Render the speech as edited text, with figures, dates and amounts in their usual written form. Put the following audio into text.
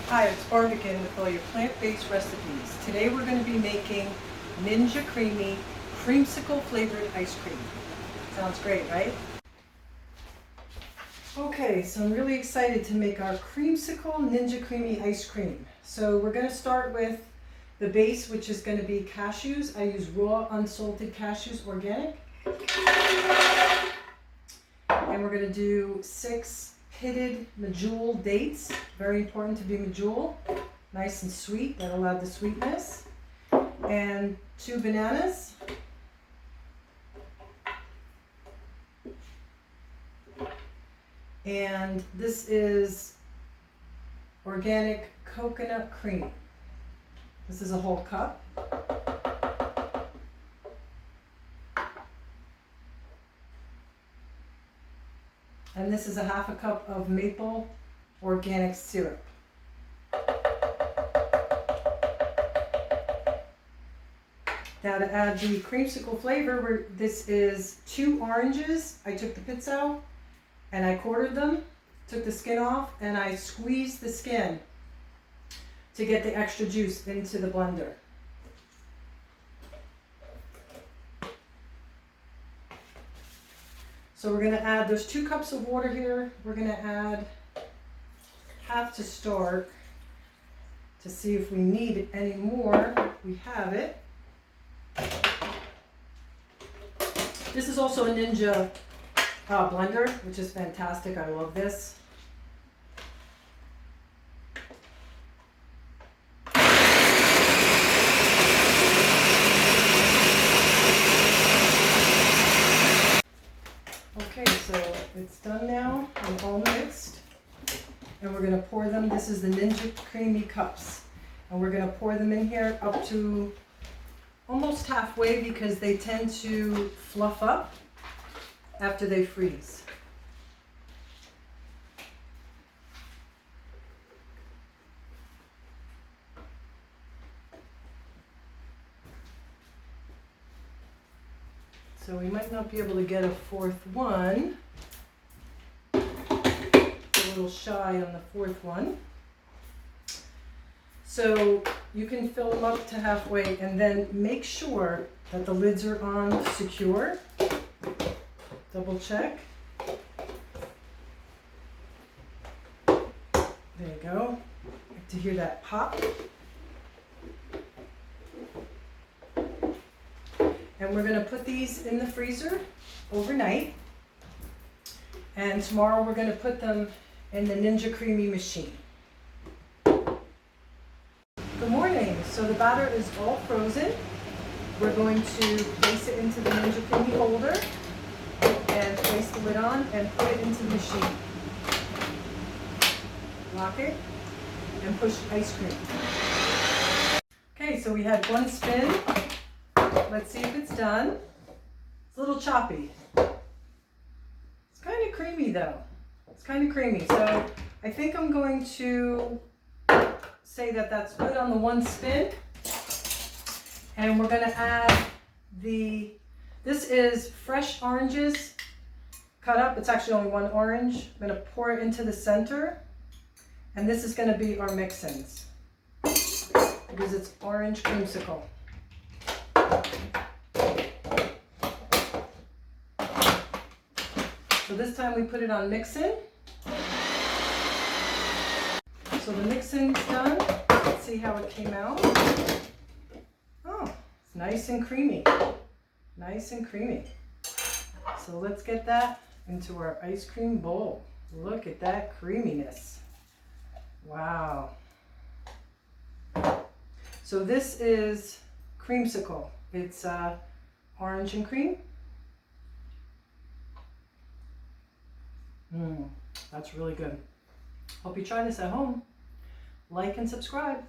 Hi, it's Barb again with all your plant-based recipes. Today we're going to be making Ninja Creami Creamsicle flavored ice cream. Sounds great, right? Okay, so I'm really excited to make our Creamsicle Ninja Creami ice cream. So we're going to start with the base, which is going to be cashews. I use raw unsalted cashews, organic. And we're going to do 6 pitted Medjool dates. Very important to be Medjool. Nice and sweet, that'll add the sweetness. And 2 bananas. And this is organic coconut cream. This is a whole cup. And this is a half a cup of maple organic syrup. Now to add the creamsicle flavor, this is 2 oranges. I took the pits out and I quartered them, took the skin off, and I squeezed the skin to get the extra juice into the blender. So we're going to add, there's 2 cups of water here. We're going to add half to start to see if we need any more. We have it. This is also a Ninja blender, which is fantastic. I love this. Okay, so it's done now and all mixed. And we're going to pour them, this is the Ninja Creami cups. And we're going to pour them in here up to almost halfway because they tend to fluff up after they freeze. So we might not be able to get a 4th one. It's a little shy on the 4th one. So you can fill them up to halfway and then make sure that the lids are on secure. Double check. There you go. I like to hear that pop. And we're going to put these in the freezer overnight. And tomorrow we're going to put them in the Ninja Creami Machine. Good morning. So the batter is all frozen. We're going to place it into the Ninja Creami holder and place the lid on and put it into the machine. Lock it and push ice cream. Okay, so we had 1 spin. Let's see if it's done. It's a little choppy. It's kind of creamy though. It's kind of creamy. So I think I'm going to say that that's good on the 1 spin. And we're going to add this is fresh oranges cut up. It's actually only 1 orange. I'm going to pour it into the center. And this is going to be our mix-ins because it's orange creamsicle. So this time we put it on mix-in. So the mix-in's done. Let's see how it came out. Oh, it's nice and creamy. Nice and creamy. So let's get that into our ice cream bowl. Look at that creaminess. Wow. So this is creamsicle. It's orange and cream. That's really good. Hope you try this at home. Like and subscribe.